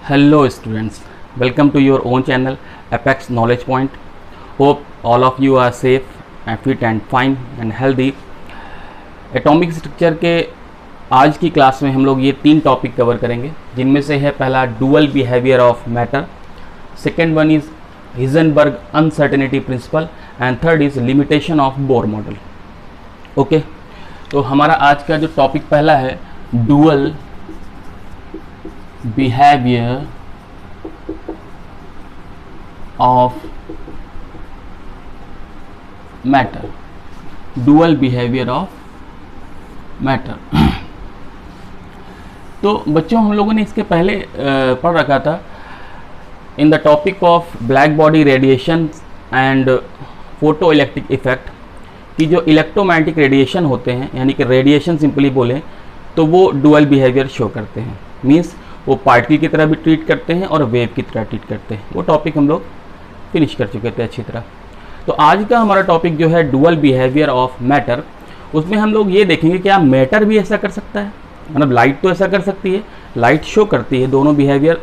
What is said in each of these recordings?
Hello students, welcome to your own channel Apex Knowledge Point. Hope all of you are safe and fit and fine and healthy. Atomic structure के आज की class में हम लोग ये 3 topic cover करेंगे, जिनमें से है पहला dual behaviour of matter, second one is Heisenberg uncertainty principal and third is limitation of Bohr model. Okay, तो हमारा आज का जो टॉपिक पहला है dual behavior of matter. Dual behavior of matter. तो बच्चों हम लोगों ने इसके पहले पढ़ रखा था in the topic of black body radiation and photo electric effect कि जो इलेक्ट्रोमैग्नेटिक रेडिएशन होते हैं, यानी कि रेडिएशन सिंपली बोलें तो वो डुअल बिहेवियर शो करते हैं. मीन्स वो पार्टिकल की तरह भी ट्रीट करते हैं और वेव की तरह ट्रीट करते हैं. वो टॉपिक हम लोग फिनिश कर चुके थे अच्छी तरह. तो आज का हमारा टॉपिक जो है डुअल बिहेवियर ऑफ मैटर, उसमें हम लोग ये देखेंगे क्या मैटर भी ऐसा कर सकता है. मतलब लाइट तो ऐसा कर सकती है, लाइट शो करती है दोनों बिहेवियर,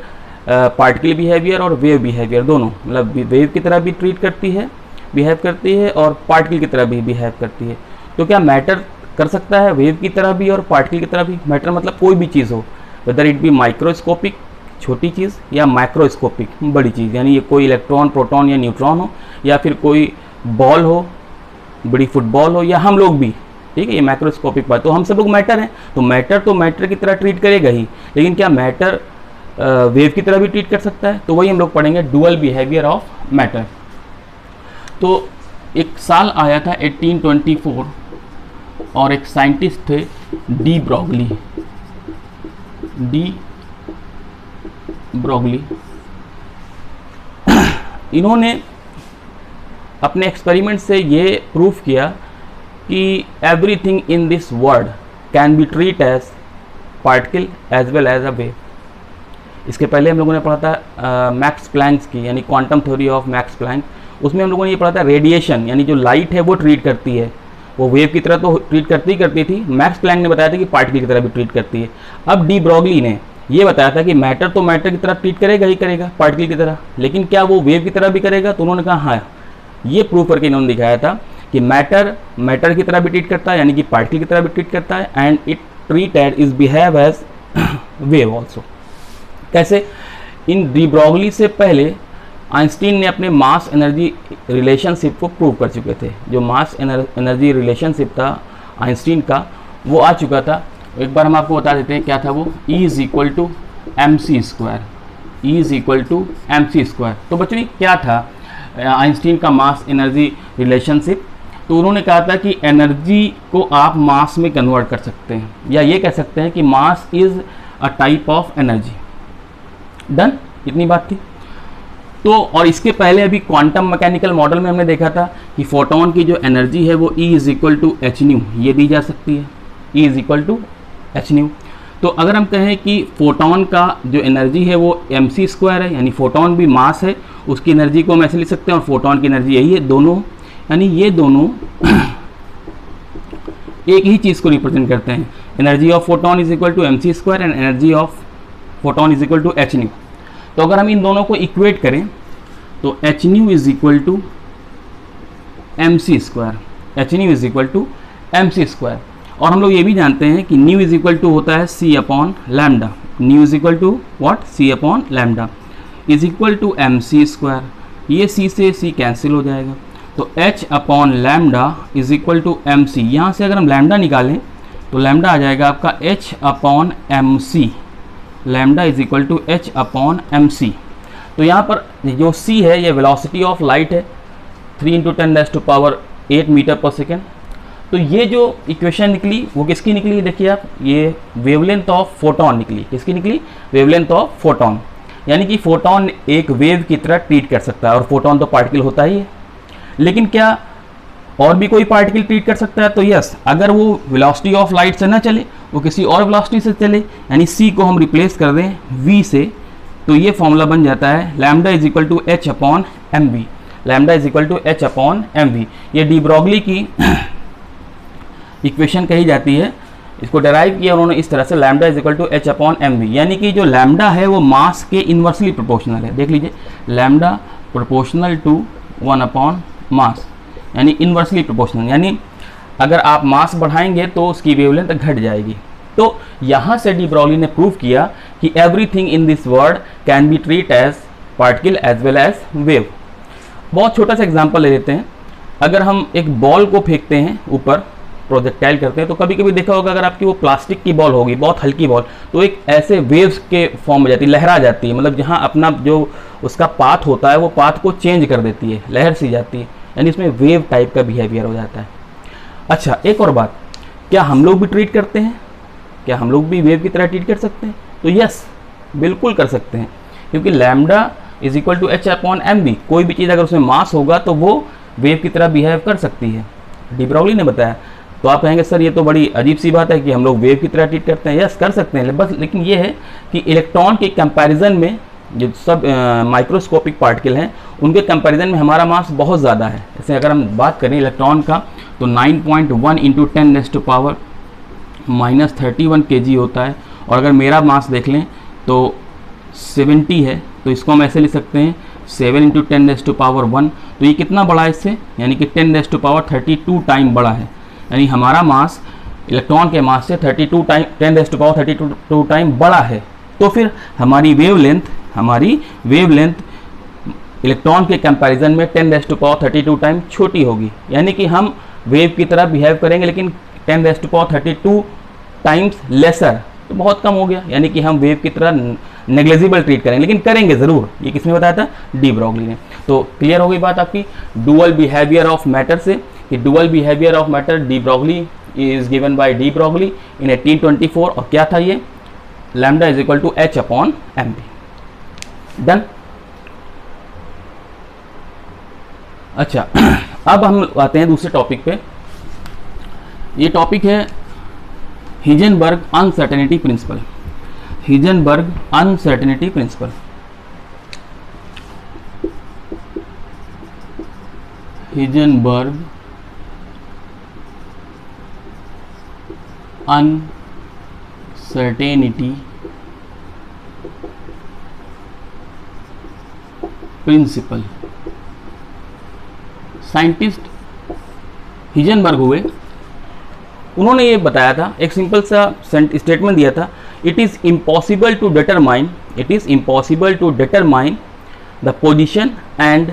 पार्टिकल बिहेवियर और वेव बिहेवियर दोनों. मतलब वेव की तरह भी ट्रीट करती है, बिहेव करती है और पार्टिकल की तरह भी बिहेव करती है. तो क्या मैटर कर सकता है वेव की तरह भी और पार्टिकल की तरह भी? मैटर मतलब कोई भी चीज़ हो, वेदर इट बी माइक्रोस्कोपिक छोटी चीज़ या माइक्रोस्कोपिक बड़ी चीज़, यानी ये कोई इलेक्ट्रॉन, प्रोटॉन या न्यूट्रॉन हो, या फिर कोई बॉल हो, बड़ी फुटबॉल हो, या हम लोग भी. ठीक है, ये माइक्रोस्कोपिक बात. तो हम सब लोग मैटर हैं, तो मैटर की तरह ट्रीट करेगा ही, लेकिन क्या मैटर वेव की तरह भी ट्रीट कर सकता है? तो वही हम लोग पढ़ेंगे डुअल बिहेवियर ऑफ मैटर. तो एक साल आया था 1824 और एक साइंटिस्ट थे डी ब्रोगली. इन्होंने अपने एक्सपेरिमेंट से ये प्रूफ किया कि everything in this world can be treat as particle as well as a wave. इसके पहले हम लोगों ने पढ़ा था मैक्स प्लैंक की, यानी quantum theory of Max Planck. उसमें हम लोगों ने ये पढ़ा था रेडिएशन, यानी जो लाइट है वो ट्रीट करती है, वो वेव की तरह तो ट्रीट करती थी. मैक्स प्लैंक ने बताया था कि पार्टिकल की तरह भी ट्रीट करती है. अब डी ब्रोगली ने ये बताया था कि मैटर तो मैटर की तरह ट्रीट करेगा ही करेगा, पार्टिकल की तरह, लेकिन क्या वो वेव की तरह भी करेगा? तो उन्होंने कहा हाँ, ये प्रूव करके इन्होंने दिखाया था कि मैटर की तरह भी ट्रीट करता है, यानी कि पार्टिकल की तरह भी ट्रीट करता है, and it treated is behave as wave also. कैसे? इन डी ब्रोगली से पहले आइंस्टीन ने अपने मास एनर्जी रिलेशनशिप को प्रूव कर चुके थे. जो मास एनर्जी रिलेशनशिप था आइंस्टीन का, वो आ चुका था. एक बार हम आपको बता देते हैं क्या था वो. E is equal to M C square. E is equal to M C square. तो बच्चों ये क्या था आइंस्टीन का मास एनर्जी रिलेशनशिप? तो उन्होंने कहा था कि एनर्जी को आप मास में कन्वर्ट कर सकते हैं, या ये कह सकते हैं कि mass is a type of energy. Done, इतनी बात थी. तो और इसके पहले अभी क्वांटम मैकेनिकल मॉडल में हमने देखा था कि फोटोन की जो एनर्जी है वो E is equal to h nu, ये दी जा सकती है. E is equal to h nu. तो अगर हम कहें कि फोटोन का जो एनर्जी है वो एम सी स्क्वायर है, यानी फोटोन भी मास है, उसकी एनर्जी को हम ऐसे लिख सकते हैं, और फोटोन की एनर्जी यही है दोनों, यानी ये दोनों एक ही चीज़ को रिप्रेजेंट करते हैं. Energy of photon is equal to M C square and energy of photon is equal to h nu. तो अगर हम इन दोनों को इक्वेट करें तो h nu is equal to M C square. H nu is equal to M C square. और हम लोग ये भी जानते हैं कि न्यू इज इक्वल टू होता है C upon lambda. Nu is equal to what? C upon lambda is equal to M C square. ये सी से सी कैंसिल हो जाएगा, तो H upon lambda is equal to M C. यहाँ से अगर हम लैम्डा निकालें तो लैम्डा आ जाएगा आपका h upon m c. Lambda is equal to H upon m c. तो यहाँ पर जो सी है ये वेलोसिटी ऑफ लाइट है, 3 × 10⁸ मीटर पर सेकेंड. तो ये जो इक्वेशन निकली वो किसकी निकली? देखिए आप, ये वेवलेंथ ऑफ फोटोन निकली. किसकी निकली? Wavelength of photon. यानी कि फोटोन एक वेव की तरह ट्रीट कर सकता है, और फोटोन तो पार्टिकल होता ही है. लेकिन क्या और भी कोई पार्टिकल ट्रीट कर सकता है? तो यस, अगर वो वेलोसिटी ऑफ लाइट से ना चले, वो किसी और वेलोसिटी से चले, यानी सी को हम रिप्लेस कर दें वी से, तो ये फॉर्मूला बन जाता है lambda is equal to H upon m v. Lambda is equal to H upon m v. ये डी ब्रोगली की इक्वेशन कही जाती है इसको डेराइव किया उन्होंने इस तरह से, lambda is equal to H upon m v, यानी कि जो लैम्डा है वो मास के इन्वर्सली प्रोपोर्शनल है। देख लीजिए, lambda proportional to 1 upon mass, यानी इन्वर्सली प्रोपोर्शनल, यानी अगर आप मास बढ़ाएंगे तो उसकी वेवलेंथ घट जाएगी। तो यहाँ से डी ब्रॉगली ने प्रूव किया कि everything in this world can be treat as particle as well as wave. बहुत छोटा सा एग्जांपल ले लेते हैं। अगर हम एक बॉल को फेंकते हैं ऊपर, प्रोजेक्टाइल करते हैं, तो कभी कभी देखा होगा अगर आपकी वो प्लास्टिक की बॉल होगी, बहुत हल्की बॉल, तो एक ऐसे वेव्स के फॉर्म में जाती है, लहरा जाती है, मतलब जहाँ अपना जो उसका पाथ होता है वो पाथ को चेंज कर देती है, लहर सी जाती है, यानी इसमें वेव टाइप का बिहेवियर हो जाता है। अच्छा, एक और बात, क्या हम लोग भी ट्रीट करते हैं? क्या हम लोग भी वेव की तरह ट्रीट कर सकते हैं? तो यस, बिल्कुल कर सकते हैं, क्योंकि lambda is equal to H upon M b, कोई भी चीज़ अगर उसमें मास होगा तो वो वेव की तरह बिहेव कर सकती है, डी ब्रॉगली ने बताया। तो आप कहेंगे सर ये तो बड़ी अजीब सी बात है कि हम लोग वेव की तरह ट्रीट करते हैं। यस, कर सकते हैं, बस लेकिन ये है कि इलेक्ट्रॉन के कंपैरिजन में जो सब माइक्रोस्कोपिक पार्टिकल हैं उनके कंपैरिजन में हमारा मास बहुत ज़्यादा है। जैसे अगर हम बात करें इलेक्ट्रॉन का, तो 9.1 इंटू 10⁻⁻31 kg होता है, और अगर मेरा मास देख लें तो 70 है, तो इसको हम ऐसे लिख सकते हैं 7 इंटू 10⁻1। तो ये कितना बड़ा है इससे, यानी कि 10⁻32 टाइम बड़ा है, यानी हमारा मास इलेक्ट्रॉन के मास से 32 टाइम 10⁻32 टाइम बड़ा है। तो फिर हमारी वेवलेंथ इलेक्ट्रॉन के कंपैरिजन में 10⁻32 टाइम छोटी होगी, यानी कि हम वेव की तरह बिहेव करेंगे लेकिन 10⁻32 टाइम्स लेसर, तो बहुत कम हो गया, यानी कि हम वेव की तरह नेग्लिजिबल ट्रीट करेंगे, लेकिन करेंगे ज़रूर। ये किसने बताया था? डी ब्रॉगली ने। तो क्लियर हो गई बात आपकी डुअल बिहेवियर ऑफ मैटर से, कि dual behaviour of matter de Broglie is given by de Broglie in 1824, और क्या था ये? Lambda is equal to H upon M B. Done. अच्छा, अब हम आते हैं दूसरे टॉपिक पे। ये टॉपिक है Heisenberg uncertainty principal. Heisenberg uncertainty principal. Heisenberg uncertainty principal. Scientist Heisenberg हुए, उन्होंने ये बताया था, एक सिंपल सा स्टेटमेंट दिया था, it is impossible to determine the position and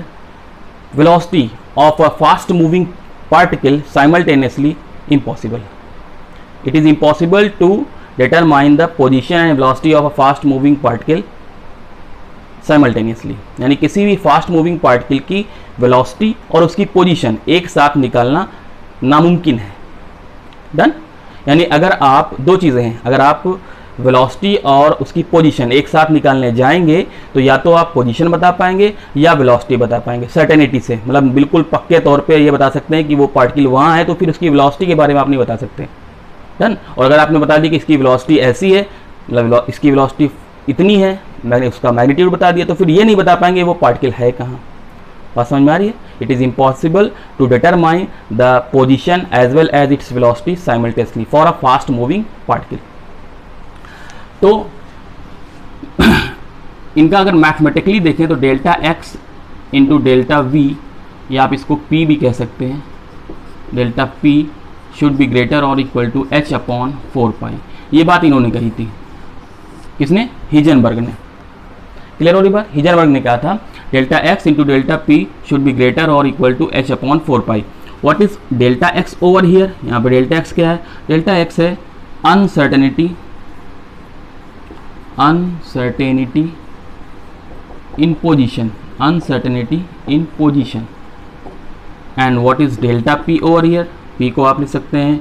velocity of a fast moving particle simultaneously impossible. It is impossible to determine the position and velocity of a fast moving particle simultaneously, यानी किसी भी fast moving particle की velocity और उसकी position एक साथ निकालना नामुमकिन है। डन। यानी अगर आप दो चीज़ें हैं, अगर आप वेलोसिटी और उसकी पोजीशन एक साथ निकालने जाएंगे तो या तो आप पोजीशन बता पाएंगे या वेलोसिटी बता पाएंगे सर्टेनिटी से, मतलब बिल्कुल पक्के तौर पे ये बता सकते हैं कि वो पार्टिकल वहाँ है, तो फिर उसकी वेलोसिटी के बारे में आप नहीं बता सकते। डन। और अगर आपने बता दी कि इसकी वेलोसिटी ऐसी है, मतलब इसकी वेलोसिटी इतनी है, मैंने उसका मैग्नीट्यूड बता दिया, तो फिर ये नहीं बता पाएंगे वो पार्टिकल है कहाँ। बात समझ में आ रही है? It is impossible to determine the position as well as its velocity simultaneously for a fast moving particle. तो इनका अगर मैथमेटिकली देखें तो delta x into delta v, या आप इसको पी भी कह सकते हैं, delta P should be greater और equal to H upon 4 pi. ये बात इन्होंने कही थी, किसने? हिजनबर्ग ने। क्लियर हो रही बात? हिजनबर्ग ने कहा था delta x into delta P should be greater और equal to H upon 4 pi. What is delta X over here? यहाँ पे डेल्टा एक्स क्या है? डेल्टा एक्स है uncertainty in position, uncertainty in position. And what is delta P over here? P को आप लिख सकते हैं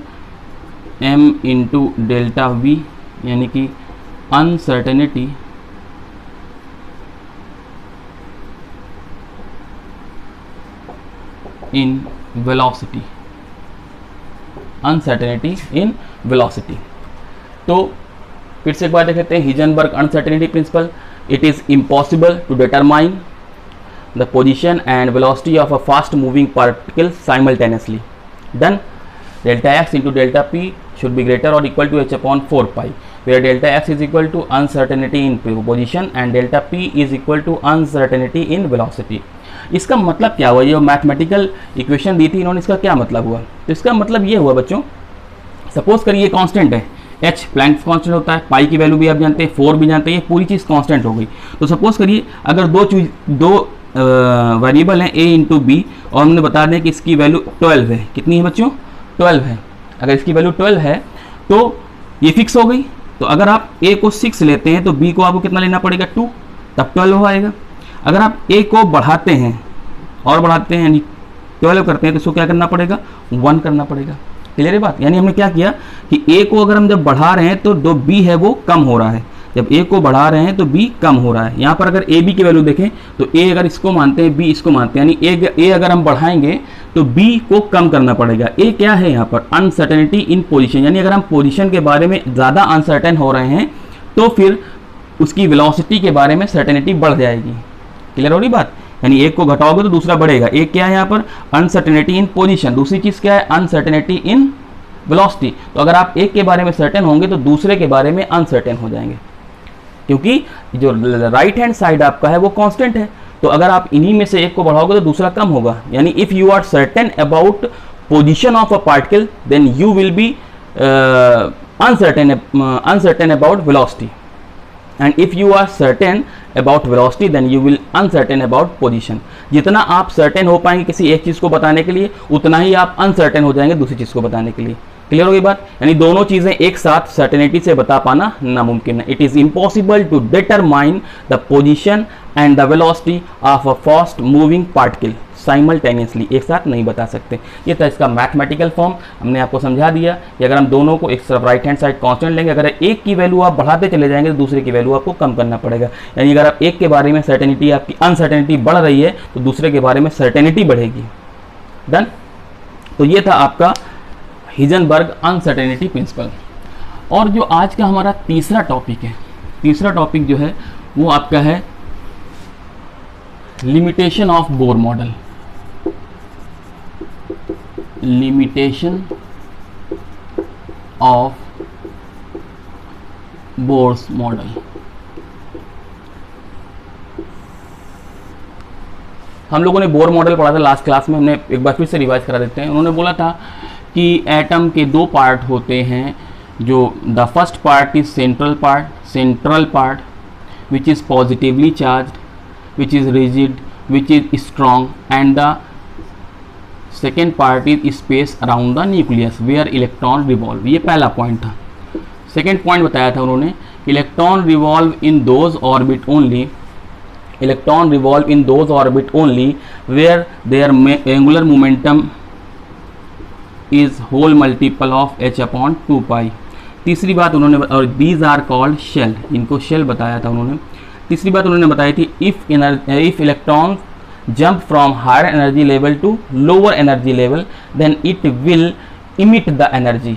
m इंटू डेल्टा वी, यानी कि uncertainty in velocity, uncertainty in velocity. तो फिर से एक बार देख लेते हैं Heisenberg uncertainty principle. It is impossible to determine the position and velocity of a fast moving particle simultaneously. Done. Delta x into delta p should be greater or equal to h upon 4 pi, where delta x is equal to uncertainty in position and delta p is equal to uncertainty in velocity. इसका मतलब क्या हुआ? ये mathematical equation दी थी इन्होंने, इसका क्या मतलब हुआ? तो इसका मतलब ये हुआ बच्चों, सपोज करिए ये कांस्टेंट है, h प्लैंक्स कांस्टेंट होता है, पाई की वैल्यू भी आप जानते हैं, 4 भी जानते हैं, ये पूरी चीज़ कांस्टेंट हो गई। तो सपोज करिए अगर दो वेरिएबल हैं a इंटू बी और हमने बता दें कि इसकी वैल्यू 12 है, कितनी है बच्चों? 12 है। अगर इसकी वैल्यू 12 है तो ये फिक्स हो गई। तो अगर आप a को 6 लेते हैं तो b को आपको कितना लेना पड़ेगा? 2, तब 12 आएगा। अगर आप a को बढ़ाते हैं और बढ़ाते हैं यानी 12 करते हैं तो इसको क्या करना पड़ेगा? 1 करना पड़ेगा। क्लियर है बात? यानी हमने क्या किया कि a को अगर हम जब बढ़ा रहे हैं तो जो b है वो कम हो रहा है, जब a को बढ़ा रहे हैं तो b कम हो रहा है। यहाँ पर अगर a b की वैल्यू देखें तो a अगर इसको मानते हैं, b इसको मानते हैं, यानी a अगर हम बढ़ाएंगे तो b को कम करना पड़ेगा। a क्या है यहाँ पर? अनसर्टेनिटी इन पोजीशन, यानी अगर हम पोजीशन के बारे में ज़्यादा अनसर्टेन हो रहे हैं तो फिर उसकी वेलोसिटी के बारे में सर्टेनिटी बढ़ जाएगी। क्लियर हो रही बात? यानी एक को घटाओगे तो दूसरा बढ़ेगा। एक क्या है यहाँ पर? अनसर्टेनिटी इन पोजीशन। दूसरी चीज़ क्या है? Uncertainty in velocity. तो अगर आप एक के बारे में सर्टेन होंगे तो दूसरे के बारे में अनसर्टेन हो जाएंगे, क्योंकि जो राइट हैंड साइड आपका है वो कांस्टेंट है। तो अगर आप इन्हीं में से एक को बढ़ाओगे तो दूसरा कम होगा। यानी if you are certain about position of a particle then you will be uncertain about velocity, and if you are certain about velocity then you will uncertain about position. जितना आप सर्टेन हो पाएंगे किसी एक चीज़ को बताने के लिए उतना ही आप अनसर्टेन हो जाएंगे दूसरी चीज़ को बताने के लिए। क्लियर होगी बात? यानी दोनों चीज़ें एक साथ सर्टेनिटी से बता पाना नामुमकिन है। It is impossible to determine the position and the velocity of a fast moving particle simultaneously, एक साथ नहीं बता सकते। ये था इसका मैथमेटिकल फॉर्म। हमने आपको समझा दिया कि अगर हम दोनों को एक तरफ राइट हैंड साइड कांस्टेंट लेंगे, अगर एक की वैल्यू आप बढ़ाते चले जाएंगे तो दूसरे की वैल्यू आपको कम करना पड़ेगा। यानी अगर आप एक के बारे में सर्टेनिटी, आपकी अनसर्टेनिटी बढ़ रही है तो दूसरे के बारे में सर्टेनिटी बढ़ेगी। डन? तो ये था आपका हिजनबर्ग अनसर्टेनिटी प्रिंसिपल। और जो आज का हमारा तीसरा टॉपिक है, तीसरा टॉपिक जो है वो आपका है limitation of Bohr model. Limitation of Bohr's model. हम लोगों ने बोर मॉडल पढ़ा था लास्ट क्लास में, हमने एक बार फिर से रिवाइज करा देते हैं। उन्होंने बोला था कि एटम के दो पार्ट होते हैं, जो the first part is central part which is positively charged, which is rigid, which is strong, and the second part is space around the nucleus where electron revolve. ये पहला पॉइंट था। Second point बताया था उन्होंने, electron revolve in those orbit only, electron revolve in those orbit only where there angular momentum is whole multiple of h upon 2 pi. तीसरी बात उन्होंने, और दीज आर कॉल्ड शेल, इनको शेल बताया था उन्होंने। तीसरी बात उन्होंने बताई थी, if electron jump from higher energy level to lower energy level then it will emit the energy,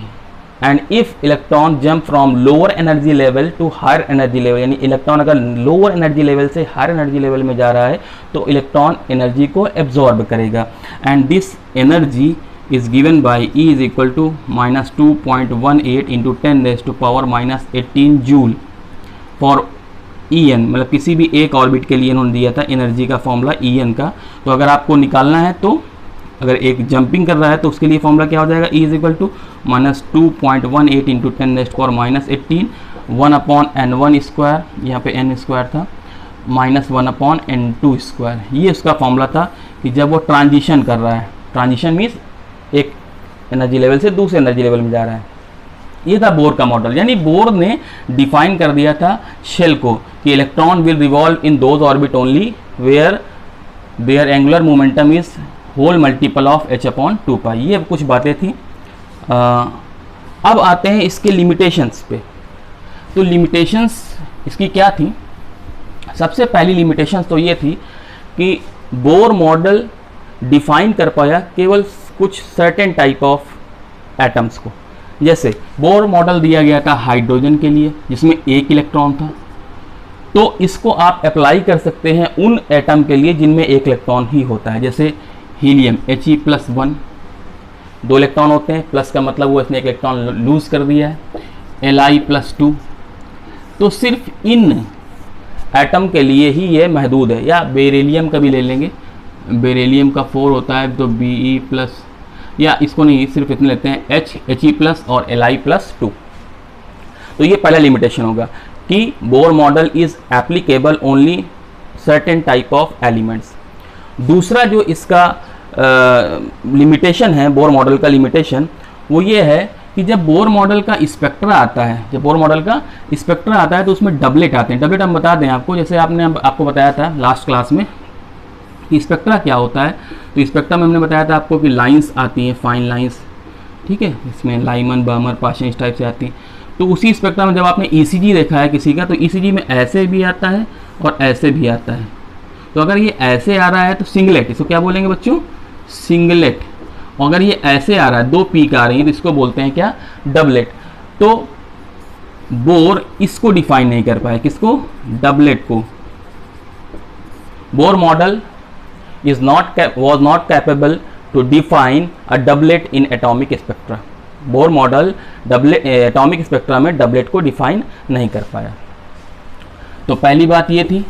and if electron jump from lower energy level to higher energy level, यानी इलेक्ट्रॉन अगर lower energy level से higher energy level में जा रहा है तो electron energy को absorb करेगा, and this energy is given by E is equal to -2.18 into 10 raised to power -18 joule for En, मतलब किसी भी एक ऑर्बिट के लिए इन्होंने दिया था एनर्जी का फॉर्मूला En का। तो अगर आपको निकालना है तो अगर एक जंपिंग कर रहा है तो उसके लिए फॉर्मूला क्या हो जाएगा? E is equal to -2.18 into 10 raised power -18 1 upon n1 square, यहाँ पे n स्क्वायर था, -1 अपॉन n2 स्क्वायर। ये उसका फॉर्मूला था कि जब वो ट्रांजिशन कर रहा है, ट्रांजिशन मीन्स एक एनर्जी लेवल से दूसरे एनर्जी लेवल में जा रहा है। ये था बोर का मॉडल। यानी बोर ने डिफाइन कर दिया था शेल को कि electron will revolve in those orbit only where there angular momentum is whole multiple of h upon 2 pi. ये कुछ बातें थी। अब आते हैं इसके लिमिटेशंस पे। तो लिमिटेशंस इसकी क्या थी? सबसे पहली लिमिटेशंस तो ये थी कि बोर मॉडल डिफाइन कर पाया केवल कुछ सर्टेन टाइप ऑफ एटम्स को। जैसे बोर मॉडल दिया गया था हाइड्रोजन के लिए जिसमें एक इलेक्ट्रॉन था, तो इसको आप अप्लाई कर सकते हैं उन एटम के लिए जिनमें एक इलेक्ट्रॉन ही होता है, जैसे हीलियम He+1, 2 इलेक्ट्रॉन होते हैं, प्लस का मतलब वो इसने 1 इलेक्ट्रॉन लूज कर दिया है, Li+2। तो सिर्फ इन एटम के लिए ही ये महदूद है। या बेरिलियम का भी ले लेंगे, बेरिलियम का 4 होता है तो Be+, या इसको नहीं, सिर्फ इतने लेते हैं He+ और Li+2। तो ये पहला लिमिटेशन होगा कि Bohr model is applicable only certain type of elements. दूसरा जो इसका लिमिटेशन है, बोर मॉडल का लिमिटेशन, वो ये है कि जब बोर मॉडल का स्पेक्ट्रा आता है, जब बोर मॉडल का स्पेक्ट्रा आता है तो उसमें डबलेट आते हैं। डबलेट हम बता दें आपको, जैसे आपको बताया था लास्ट क्लास में कि स्पेक्ट्रा क्या होता है। तो स्पेक्ट्रा में हमने बताया था आपको कि लाइंस आती हैं, फाइन लाइंस, ठीक है, इसमें लाइमन, बर्मर, पाशन इस टाइप से आती हैं। तो उसी स्पेक्ट्रा में जब आपने ECG देखा है किसी का, तो ECG में ऐसे भी आता है और ऐसे भी आता है। तो अगर ये ऐसे आ रहा है तो सिंगलेट, इसको क्या बोलेंगे बच्चों, सिंगलेट। और अगर ये ऐसे आ रहा है, 2 पीक आ रही है, तो इसको बोलते हैं क्या, डबलेट। तो बोर इसको डिफाइन नहीं कर पाए, किसको, डबलेट को। Bore model was not capable to define a doublet in atomic spectra। Bohr model atomic spectra में डबलेट को डिफाइन नहीं कर पाया। तो पहली बात ये थी,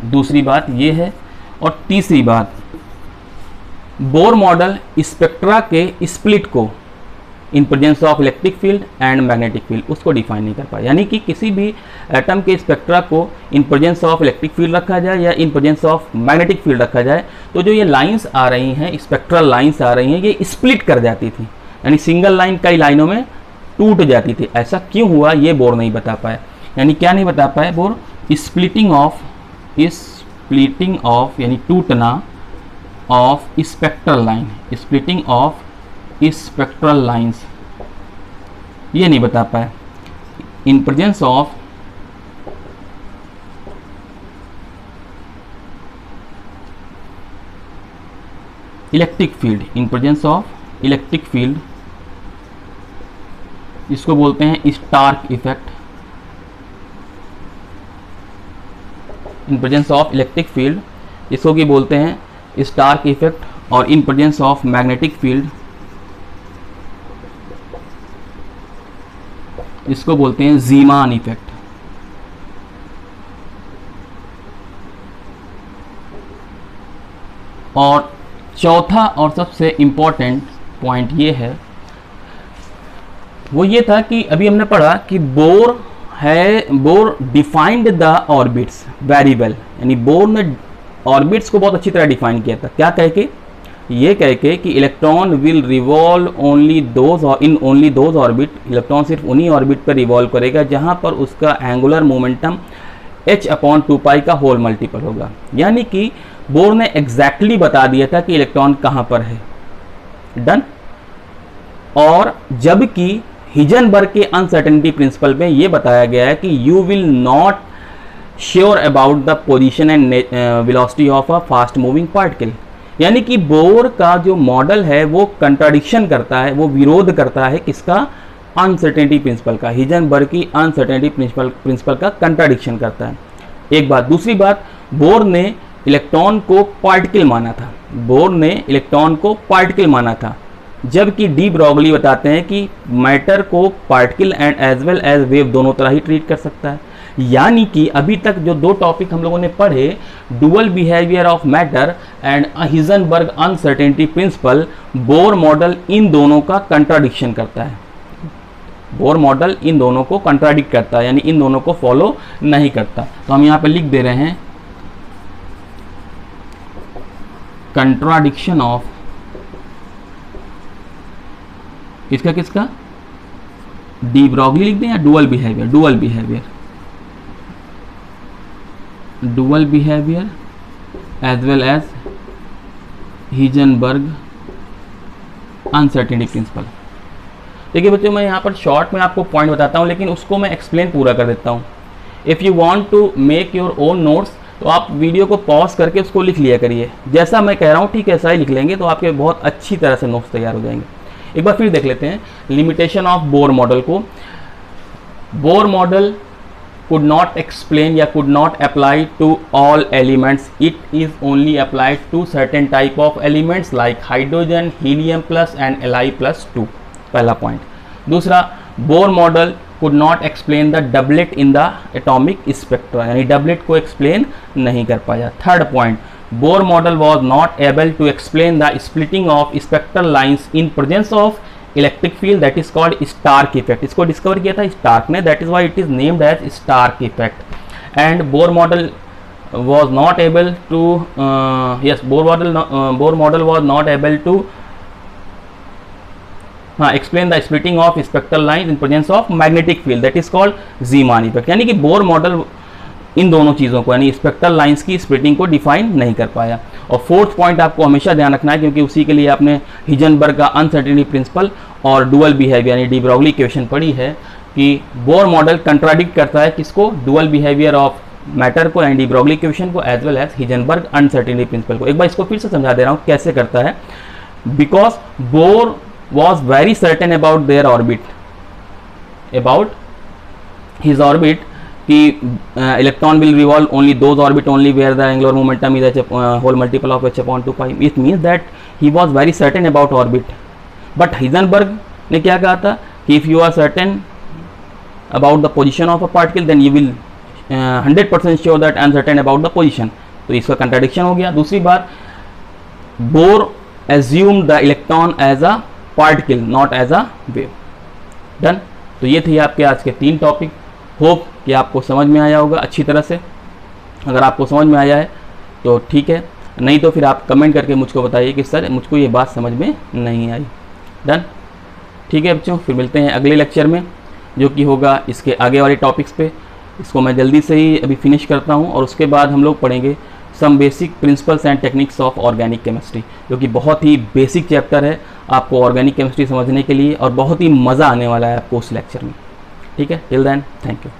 दूसरी बात ये है, और तीसरी बात, बोर मॉडल स्पेक्ट्रा के स्प्लिट को इन presence of electric field and magnetic field, उसको डिफाइन नहीं कर पाया। यानी कि किसी भी एटम के स्पेक्ट्रा को इन प्रेजेंस ऑफ इलेक्ट्रिक फील्ड रखा जाए या इन प्रेजेंस ऑफ मैग्नेटिक फील्ड रखा जाए, तो जो ये लाइंस आ रही हैं, स्पेक्ट्रल लाइंस आ रही हैं, ये स्प्लिट कर जाती थी, यानी सिंगल लाइन कई लाइनों में टूट जाती थी। ऐसा क्यों हुआ ये बोर नहीं बता पाए। यानी क्या नहीं बता पाए बोर, स्प्लिटिंग ऑफ यानी टूटना of spectral line, splitting of spectral lines, ये नहीं बता पाए in presence of electric field, in presence of electric field, इसको बोलते हैं Stark effect. In presence of electric field इसको भी बोलते हैं स्टार्क इफेक्ट, और in presence of magnetic field इसको बोलते हैं ज़ीमान इफेक्ट। और चौथा और सबसे इंपॉर्टेंट पॉइंट ये है, वो ये था कि अभी हमने पढ़ा कि bore defined the orbits very well. यानी बोर ने ऑर्बिट्स को बहुत अच्छी तरह डिफाइन किया था। क्या कह के, ये कह के कि electron will revolve only those orbit, electron सिर्फ उन्हीं ऑर्बिट पर रिवॉल्व करेगा जहां पर उसका एंगुलर मोमेंटम h/2π का होल मल्टीपल होगा। यानी कि बोर ने एग्जैक्टली बता दिया था कि इलेक्ट्रॉन कहां पर है, डन। और जबकि हिजनबर्ग के अनसर्टेनिटी प्रिंसिपल में यह बताया गया है कि you will not sure about the position and velocity of a fast moving particle. यानी कि बोर का जो मॉडल है वो कंट्राडिक्शन करता है, वो विरोध करता है किसका, अनसर्टेनिटी प्रिंसिपल का, हिजनबर्ग की अनसर्टेनिटी प्रिंसिपल का कंट्राडिक्शन करता है। एक बात। दूसरी बात, बोर ने इलेक्ट्रॉन को पार्टिकल माना था, बोर ने इलेक्ट्रॉन को पार्टिकल माना था, जबकि डी ब्रॉगली बताते हैं कि मैटर को particle and as well as wave दोनों तरह ही ट्रीट कर सकता है। यानी कि अभी तक जो 2 टॉपिक हम लोगों ने पढ़े, dual behaviour of matter and Heisenberg uncertainty principle, Bohr model इन दोनों का कंट्राडिक्शन करता है। बोर मॉडल इन दोनों को कंट्राडिक्ट करता है, यानी इन दोनों को फॉलो नहीं करता। तो हम यहां पे लिख दे रहे हैं कंट्राडिक्शन ऑफ किसका किसका, डी ब्रॉगली लिख दें या dual behaviour, dual behaviour as well as Heisenberg uncertainty principle. देखिए बच्चों, मैं यहाँ पर शॉर्ट में आपको पॉइंट बताता हूँ, लेकिन उसको मैं एक्सप्लेन पूरा कर देता हूँ। If you want to make your own notes, तो आप वीडियो को पॉज करके उसको लिख लिया करिए। जैसा मैं कह रहा हूँ ठीक ऐसा ही लिख लेंगे, तो आपके बहुत अच्छी तरह से नोट्स तैयार हो जाएंगे। एक बार फिर देख लेते हैं लिमिटेशन ऑफ बोर मॉडल को। Bohr model could not explain या could not apply to all elements. It is only applied to certain type of elements like hydrogen, helium plus and Li plus 2. पहला point. दूसरा, Bohr model could not explain the doublet in the atomic spectra, यानी doublet को explain नहीं कर पाया. Third point, bore model was not able to explain the splitting of spectral lines in presence of electric field, that is called Stark effect. इसको discover किया था Stark ने, that is why it is named as Stark effect. And Bohr model was not able to Bohr model was not able to explain the splitting of spectral lines in presence of magnetic field, that is called Zeeman effect. यानी कि bore model इन दोनों चीज़ों को यानी spectral lines की splitting को define नहीं कर पाया. और फोर्थ पॉइंट आपको हमेशा ध्यान रखना है, क्योंकि उसी के लिए आपने हिजनबर्ग का अनसर्टेनिटी प्रिंसिपल और डुअल बिहेवियर यानी डी ब्रॉगली इक्वेशन पढ़ी है कि बोर मॉडल कंट्राडिक्ट करता है किसको, डुअल बिहेवियर ऑफ मैटर को यानी डी ब्रॉगली इक्वेशन को, as well as Heisenberg uncertainty principle को. एक बार इसको फिर से समझा दे रहा हूँ कैसे करता है. Because Bohr was very certain about their orbit, about his orbit, कि electron will revolve only those orbit only where the angular momentum is whole multiple of h/2π. It means that he was very certain about orbit. But Heisenberg ने क्या कहा था कि if you are certain about the position of a particle then you will 100% sure that uncertain about the position. तो इसका contradiction हो गया. दूसरी बात, Bohr assume the electron as a particle not as a wave. Done. तो ये थे आपके आज के 3 टॉपिक. होप कि आपको समझ में आया होगा अच्छी तरह से. अगर आपको समझ में आया है तो ठीक है, नहीं तो फिर आप कमेंट करके मुझको बताइए कि सर मुझको ये बात समझ में नहीं आई. डन. ठीक है बच्चों, फिर मिलते हैं अगले लेक्चर में जो कि होगा इसके आगे वाले टॉपिक्स पे. इसको मैं जल्दी से ही अभी फिनिश करता हूँ और उसके बाद हम लोग पढ़ेंगे some basic principles and techniques of organic chemistry, जो कि बहुत ही बेसिक चैप्टर है आपको ऑर्गेनिक केमिस्ट्री समझने के लिए और बहुत ही मज़ा आने वाला है आपको उस लेक्चर में. ठीक है, टिल देन थैंक यू.